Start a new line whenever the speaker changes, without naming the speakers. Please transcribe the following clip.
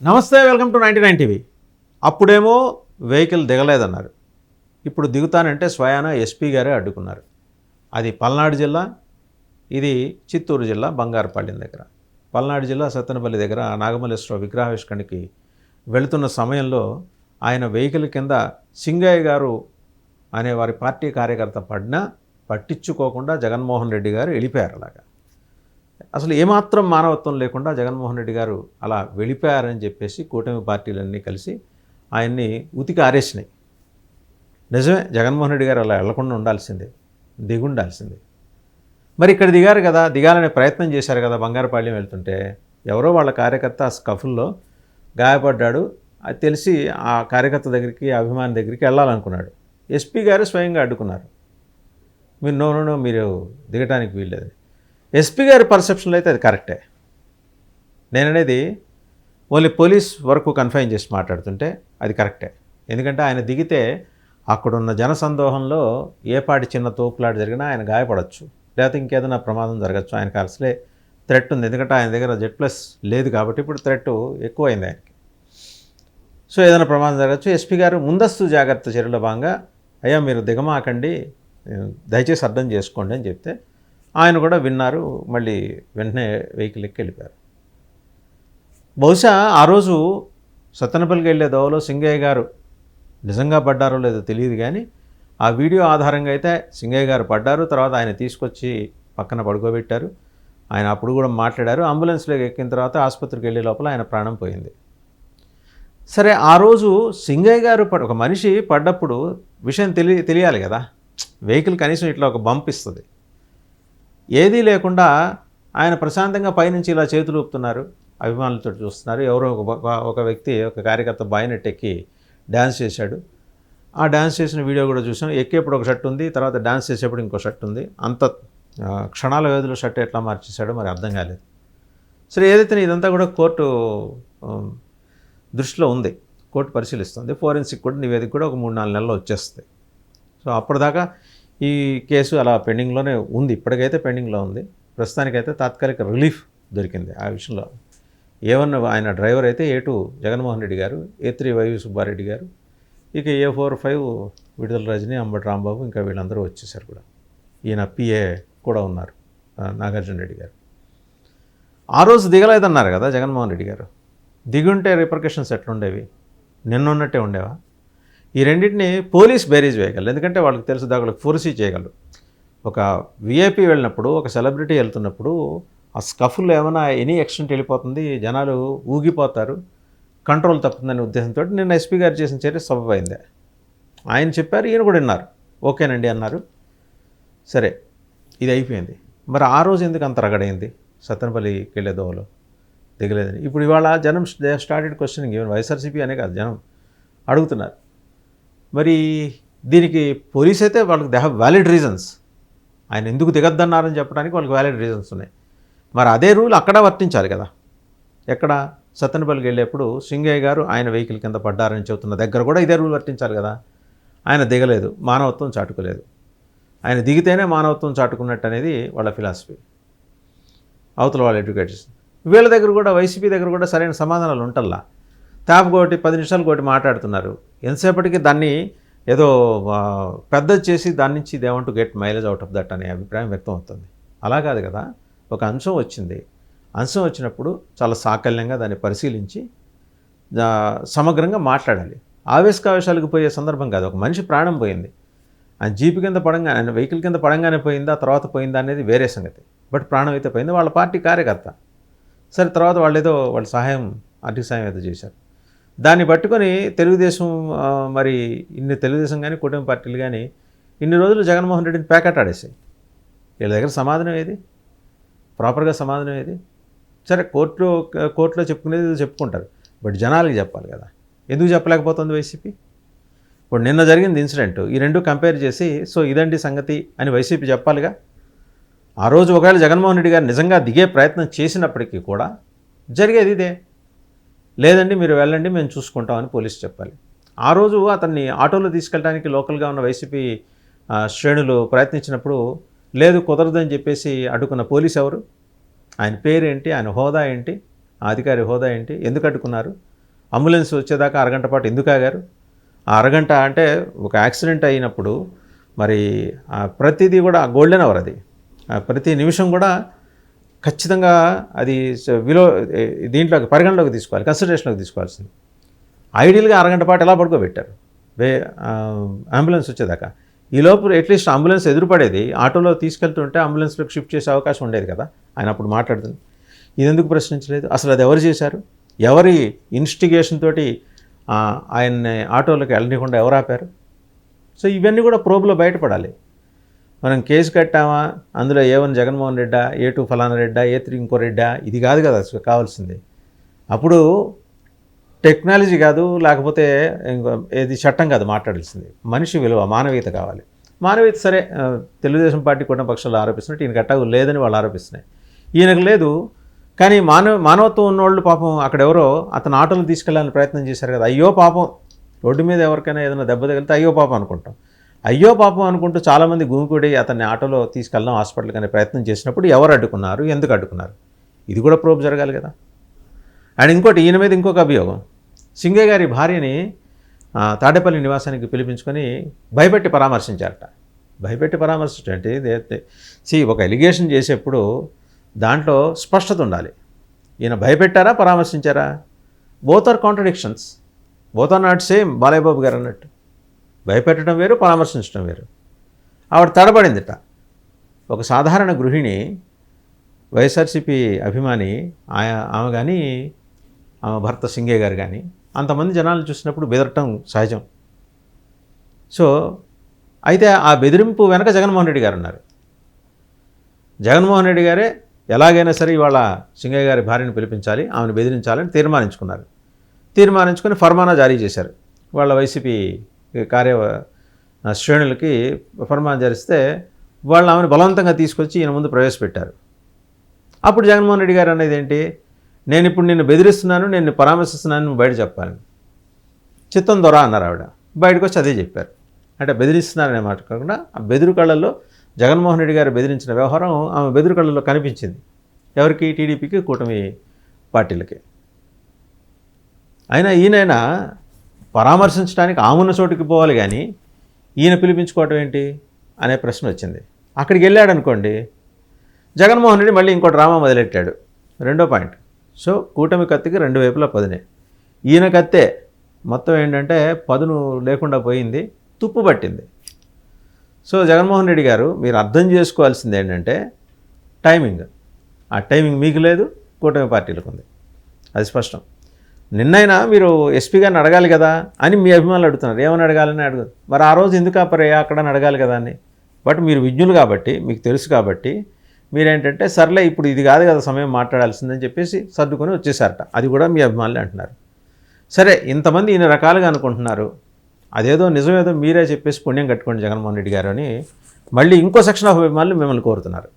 నమస్తే, welcome to 99 TV. అప్పుడేమో vehicle దిగలేదన్నారు. ఇప్పుడు దిగుతానంటే స్వయాన ఎస్పీ గారే అడ్డుకున్నారు. అది పల్నాడు జిల్లా, ఇది చిత్తూరు జిల్లా బంగారుపాళ్యం దగ్గర. పల్నాడు జిల్లా సత్తెనపల్లి దగ్గర నాగమల్లేశ్వర విగ్రహావిష్కరణకి వెళుతున్న సమయంలో ఆయన వెహికల్ కింద సింగయ్య గారు అనే వారి పార్టీ కార్యకర్త పడినా పట్టించుకోకుండా జగన్మోహన్ రెడ్డి గారు వెళ్ళిపోయారు. అలాగా అసలు ఏమాత్రం మానవత్వం లేకుండా జగన్మోహన్ రెడ్డి గారు అలా వెళ్ళిపోయారని చెప్పేసి కూటమి పార్టీలన్నీ కలిసి ఆయన్ని ఉతికి ఆరేసినాయి. నిజమే, జగన్మోహన్ రెడ్డి గారు అలా వెళ్లకుండా ఉండాల్సిందే, దిగుండాల్సిందే. మరి ఇక్కడ దిగారు కదా, దిగాలనే ప్రయత్నం చేశారు కదా. బంగారుపాళ్యం వెళ్తుంటే ఎవరో వాళ్ళ కార్యకర్త ఆ స్కఫుల్లో గాయపడ్డాడు. అది తెలిసి ఆ కార్యకర్త దగ్గరికి, అభిమాని దగ్గరికి వెళ్ళాలనుకున్నాడు. ఎస్పీ గారు స్వయంగా అడ్డుకున్నారు. మీరు నో మీరు దిగటానికి వీల్లేదు. ఎస్పీ గారి పర్సెప్షన్లో అయితే అది కరెక్టే. నేననేది ఓన్లీ పోలీస్ వరకు కన్ఫైన్ చేసి మాట్లాడుతుంటే అది కరెక్టే. ఎందుకంటే ఆయన దిగితే అక్కడున్న జనసందోహంలో ఏ పాటి చిన్న తోపులాట జరిగినా ఆయన గాయపడవచ్చు, లేకపోతే ఇంకేదైనా ప్రమాదం జరగచ్చు. ఆయనకు అసలే థ్రెట్ ఉంది. ఎందుకంటే ఆయన దగ్గర Z+ లేదు కాబట్టి ఇప్పుడు థ్రెట్ ఎక్కువైంది ఆయనకి. సో ఏదైనా ప్రమాదం జరగచ్చు. ఎస్పీ గారు ముందస్తు జాగ్రత్త చర్యలో భాగంగా అయ్యా మీరు దిగమాకండి, దయచేసి అర్థం చేసుకోండి అని చెప్తే ఆయన కూడా విన్నారు. మళ్ళీ వెంటనే వెహికల్ ఎక్కి వెళ్ళిపోయారు. బహుశా ఆ రోజు సత్తెనపల్లికి వెళ్ళే దోవలో సింగయ్య గారు నిజంగా పడ్డారో లేదో తెలియదు, కానీ ఆ వీడియో ఆధారంగా అయితే సింగయ్య గారు పడ్డారు. తర్వాత ఆయన తీసుకొచ్చి పక్కన పడుకోబెట్టారు. ఆయన అప్పుడు కూడా మాట్లాడారు. అంబులెన్స్లోకి ఎక్కిన తర్వాత ఆసుపత్రికి వెళ్ళే లోపల ఆయన ప్రాణం పోయింది. సరే, ఆ రోజు సింగయ్య గారు ఒక మనిషి పడ్డప్పుడు విషయం తెలియాలి కదా. వెహికల్ కనీసం ఇట్లా ఒక బంప్ ఇస్తుంది. ఏదీ లేకుండా ఆయన ప్రశాంతంగా పైనుంచి ఇలా చేతులు ఊపుతున్నారు, అభిమానులతో చూస్తున్నారు. ఎవరో ఒక వ్యక్తి, ఒక కార్యకర్త బాయినెట్ ఎక్కి డ్యాన్స్ చేశాడు. ఆ డ్యాన్స్ చేసిన వీడియో కూడా చూసాం. ఎక్కేప్పుడు ఒక షర్ట్ ఉంది, తర్వాత డ్యాన్స్ చేసేప్పుడు ఇంకో షర్ట్ ఉంది. అంత క్షణాల వ్యవధిలో షర్ట్ ఎట్లా మార్చేశాడో మరి అర్థం కాలేదు. సరే, ఏదైతే ఇదంతా కూడా కోర్టు దృష్టిలో ఉంది, కోర్టు పరిశీలిస్తుంది. ఫోరెన్సిక్ కూడా నివేదిక కూడా ఒక 3-4 నెలల్లో వచ్చేస్తుంది. సో అప్పటిదాకా ఈ కేసు అలా పెండింగ్లోనే ఉంది. ఇప్పటికైతే పెండింగ్లో ఉంది. ప్రస్తుతానికైతే తాత్కాలిక రిలీఫ్ దొరికింది ఆ విషయంలో. A1 ఆయన డ్రైవర్ అయితే A2 జగన్మోహన్ రెడ్డి గారు, A3 వైవి సుబ్బారెడ్డి గారు, ఇక A4, 5 విడుదల రజని, అంబటి రాంబాబు, ఇంకా వీళ్ళందరూ వచ్చేసారు కూడా. ఈయన PA కూడా ఉన్నారు, నాగార్జున రెడ్డి గారు. ఆ రోజు దిగలేదన్నారు కదా జగన్మోహన్ రెడ్డి గారు. దిగుంటే రిపర్కషన్స్ ఎట్లుండేవి? నిన్నున్నట్టే ఉండేవా? ఈ రెండింటిని పోలీస్ బేరీజ్ వేయగలరు. ఎందుకంటే వాళ్ళకి తెలుసు, దానికి ఫోర్సీ చేయగలరు. ఒక VIP వెళ్ళినప్పుడు, ఒక సెలబ్రిటీ వెళ్తున్నప్పుడు ఆ స్కఫుల్లో ఏమైనా ఎనీ ఎక్స్టెంట్ వెళ్ళిపోతుంది, జనాలు ఊగిపోతారు, కంట్రోల్ తప్పుతుందనే ఉద్దేశంతో నిన్న ఎస్పీ గారు చేసిన చర్య సబబైందే. ఆయన చెప్పారు, ఈయన కూడా విన్నారు, ఓకేనండి అన్నారు. సరే, ఇది అయిపోయింది. మరి ఆ రోజు ఎందుకు అంత రగడైంది సత్తెనపల్లికి వెళ్ళే దోవలో దిగలేదని? ఇప్పుడు ఇవాళ జనం స్టార్టెడ్ క్వశ్చనింగ్. ఈవెన్ వైఎస్ఆర్సీపీ అనే కాదు, జనం అడుగుతున్నారు. మరి దీనికి పోలీస్ అయితే వాళ్ళకి దే హ్యావ్ వ్యాలిడ్ రీజన్స్. ఆయన ఎందుకు దిగద్దన్నారని చెప్పడానికి వాళ్ళకి వ్యాలిడ్ రీజన్స్ ఉన్నాయి. మరి అదే రూల్ అక్కడ వర్తించాలి కదా. ఎక్కడ సత్తెనపల్లికి వెళ్ళేప్పుడు సింగయ్య గారు ఆయన వెహికల్ కింద పడ్డారని చెబుతున్న దగ్గర కూడా ఇదే రూల్ వర్తించాలి కదా. ఆయన దిగలేదు, మానవత్వం చాటుకోలేదు. ఆయన దిగితేనే మానవత్వం చాటుకున్నట్టు అనేది వాళ్ళ ఫిలాసఫీ. అవతల వాళ్ళు ఎడ్యుకేట్ చేస్తుంది. వీళ్ళ దగ్గర కూడా, వైసీపీ దగ్గర కూడా సరైన సమాధానాలు ఉంటల్లా. తాపకోటి 10 నిమిషాలు కోటి మాట్లాడుతున్నారు. ఎంతసేపటికి దాన్ని ఏదో పెద్దది చేసి దాని నుంచి they want to get mileage out of that అనే అభిప్రాయం వ్యక్తం అవుతుంది. అలా కాదు కదా. ఒక అంశం వచ్చింది, అంశం వచ్చినప్పుడు చాలా సాకల్యంగా దాన్ని పరిశీలించి సమగ్రంగా మాట్లాడాలి. ఆవేశకావేశాలకు పోయే సందర్భం కాదు. ఒక మనిషి ప్రాణం పోయింది, ఆయన జీపు కింద పడంగానే, ఆయన వెహికల్ కింద పడంగానే పోయిందా, తర్వాత పోయిందా అనేది వేరే సంగతి. బట్ ప్రాణం అయితే పోయింది. వాళ్ళ పార్టీ కార్యకర్త. సరే, తర్వాత వాళ్ళు ఏదో వాళ్ళ సహాయం, ఆర్థిక సాయం ఏదో చేశారు. దాన్ని పట్టుకొని తెలుగుదేశం, మరి ఇన్ని తెలుగుదేశం కానీ కూటమి పార్టీలు కానీ ఇన్ని రోజులు జగన్మోహన్ రెడ్డిని ప్యాకెట్ ఆడేసాయి. వీళ్ళ దగ్గర సమాధానం ఏది? ప్రాపర్గా సమాధానం ఏది? సరే, కోర్టులో చెప్పుకునేది చెప్పుకుంటారు, బట్ జనాలకి చెప్పాలి కదా. ఎందుకు చెప్పలేకపోతుంది వైసీపీ? ఇప్పుడు నిన్న జరిగింది ఇన్సిడెంట్, ఈ రెండు కంపేర్ చేసి సో ఇదండి సంగతి అని వైసీపీ చెప్పాలిగా. ఆ రోజు ఒకవేళ జగన్మోహన్ రెడ్డి గారు నిజంగా దిగే ప్రయత్నం చేసినప్పటికీ కూడా జరిగేది ఇదే. లేదండి మీరు వెళ్ళండి, మేము చూసుకుంటామని పోలీసు చెప్పాలి. ఆ రోజు అతన్ని ఆటోలో తీసుకెళ్ళడానికి లోకల్గా ఉన్న వైసీపీ శ్రేణులు ప్రయత్నించినప్పుడు లేదు, కుదరదని చెప్పేసి అడ్డుకున్న పోలీసు ఎవరు? ఆయన పేరేంటి? ఆయన హోదా ఏంటి? ఆ అధికారి హోదా ఏంటి? ఎందుకు అడ్డుకున్నారు? అంబులెన్స్ వచ్చేదాకా అరగంట పాటు ఎందుకు ఆగారు? ఆ అరగంట అంటే ఒక యాక్సిడెంట్ అయినప్పుడు మరి ప్రతిదీ కూడా గోల్డెన్ అవర్ అది. ప్రతి నిమిషం కూడా ఖచ్చితంగా అది దీంట్లోకి పరిగణలోకి తీసుకోవాలి, కన్సిడరేషన్లోకి తీసుకోవాల్సింది. ఐడియల్గా అరగంట పాటు ఎలా పడుకోబెట్టారు అంబులెన్స్ వచ్చేదాకా? ఈ లోపు అట్లీస్ట్ అంబులెన్స్ ఎదురుపడేది, ఆటోలో తీసుకెళ్తుంటే అంబులెన్స్లోకి షిఫ్ట్ చేసే అవకాశం ఉండేది కదా. ఆయన అప్పుడు మాట్లాడుతుంది. ఇది ఎందుకు ప్రశ్నించలేదు? అసలు అది ఎవరు చేశారు? ఎవరి ఇన్స్టిగేషన్ తోటి ఆయన్ని ఆటోలోకి వెళ్ళనీయకుండా ఎవరు ఆపారు? సో ఇవన్నీ కూడా ప్రోబ్లో బయటపడాలి. మనం కేసు కట్టామా, అందులో A1 జగన్మోహన్ రెడ్డా, A2 ఫలానా రెడ్డా, A3 ఇంకో రెడ్డా, ఇది కాదు కదా అసలు కావాల్సింది. అప్పుడు టెక్నాలజీ కాదు, లేకపోతే ఏది చట్టం కాదు మాట్లాడాల్సింది. మనిషి విలువ, మానవీయత కావాలి. మానవీయత సరే తెలుగుదేశం పార్టీ కూటమి పక్షాలు ఆరోపిస్తున్నట్టు ఈయనకు అట్టాగు లేదని వాళ్ళు ఆరోపిస్తున్నాయి. ఈయనకు లేదు, కానీ మానవత్వం ఉన్నోళ్ళు పాపం అక్కడెవరో అతను ఆటోలు తీసుకెళ్ళాలని ప్రయత్నం చేశారు కదా. అయ్యో పాపం, రోడ్డు మీద ఎవరికైనా ఏదైనా దెబ్బ తగిలితే అయ్యో పాపం అనుకుంటాం. అయ్యో పాపం అనుకుంటూ చాలామంది గుమికూడి అతన్ని ఆటోలో తీసుకెళ్దాం హాస్పిటల్కి అనే ప్రయత్నం చేసినప్పుడు ఎవరు అడ్డుకున్నారు, ఎందుకు అడ్డుకున్నారు? ఇది కూడా ప్రోబ్ జరగాలి కదా. అండ్ ఇంకోటి, ఈయన మీద ఇంకొక అభియోగం, సింగయ్య గారి భార్యని తాడేపల్లి నివాసానికి పిలిపించుకొని భయపెట్టి పరామర్శించారట. భయపెట్టి పరామర్శించడం అంటే ఒక ఎలిగేషన్ చేసేప్పుడు దాంట్లో స్పష్టత ఉండాలి. ఈయన భయపెట్టారా, పరామర్శించారా? Both are contradictions, both are not same. Balayya Babu గారు అన్నట్టు భయపెట్టడం వేరు, పరామర్శించడం వేరు. ఆవిడ తడబడిందిట. ఒక సాధారణ గృహిణి, వైఎస్ఆర్సీపీ అభిమాని ఆమె కానీ ఆమె భర్త సింగయ్య గారు కానీ అంతమంది జనాలను చూసినప్పుడు బెదరటం సహజం. సో అయితే ఆ బెదిరింపు వెనక జగన్మోహన్ రెడ్డి గారు ఉన్నారు. జగన్మోహన్ రెడ్డి గారే ఎలాగైనా సరే ఇవాళ సింగయ్య గారి భార్యను పిలిపించాలి, ఆమెను బెదిరించాలని తీర్మానించుకున్నారు. తీర్మానించుకొని ఫర్మానా జారీ చేశారు. వాళ్ళ వైసీపీ శ్రేణులకి ఫర్మానా జారిస్తే వాళ్ళు ఆమెను బలవంతంగా తీసుకొచ్చి ఈయన ముందు ప్రవేశపెట్టారు. అప్పుడు జగన్మోహన్ రెడ్డి గారు అనేది ఏంటి, నేను ఇప్పుడు నిన్ను బెదిరిస్తున్నాను, నేను పరామర్శిస్తున్నాను, నువ్వు బయట చెప్పాలని. చిత్తం దొర అన్నారు ఆవిడ. బయటకు వచ్చి అదే చెప్పారు. అంటే బెదిరిస్తున్నారనే మాట కాకుండా ఆ బెదిరు కళ్ళల్లో జగన్మోహన్ రెడ్డి గారు బెదిరించిన వ్యవహారం ఆమె బెదిరు కళ్ళల్లో కనిపించింది. ఎవరికి? టీడీపీకి, కూటమి పార్టీలకి. అయినా ఈయనైనా పరామర్శించడానికి ఆమెన్న చోటుకి పోవాలి కానీ ఈయన పిలిపించుకోవటం ఏంటి అనే ప్రశ్న వచ్చింది. అక్కడికి వెళ్ళాడు అనుకోండి, జగన్మోహన్ రెడ్డి మళ్ళీ ఇంకో డ్రామా మొదలెట్టాడు. రెండో పాయింట్. సో కూటమి కత్తికి రెండు వైపులా పదునే. ఈయన కత్తే మొత్తం ఏంటంటే పదును లేకుండా పోయింది, తుప్పు పట్టింది. సో జగన్మోహన్ రెడ్డి గారు మీరు అర్థం చేసుకోవాల్సింది ఏంటంటే టైమింగ్. ఆ టైమింగ్ మీకు లేదు, కూటమి పార్టీలకు ఉంది, అది స్పష్టం. నిన్నైనా మీరు ఎస్పీ గారిని అడగాలి కదా అని మీ అభిమానులు అడుగుతున్నారు. ఏమని అడగాలని అడుగుతారు. మరి ఆ రోజు ఎందుకు అక్కడ అడగాలి కదా అని. బట్ మీరు విజ్ఞులు కాబట్టి, మీకు తెలుసు కాబట్టి మీరేంటంటే సర్లే ఇప్పుడు ఇది కాదు కదా సమయం మాట్లాడాల్సిందని చెప్పేసి సర్దుకొని వచ్చేసారట. అది కూడా మీ అభిమానులే అంటున్నారు. సరే, ఇంతమంది ఇన్ని రకాలుగా అనుకుంటున్నారు, అదేదో నిజమేదో మీరే చెప్పేసి పుణ్యం కట్టుకోండి జగన్మోహన్ రెడ్డి గారు అని మళ్ళీ ఇంకో సెక్షన్ ఆఫ్ అభిమానులు మిమ్మల్ని కోరుతున్నారు.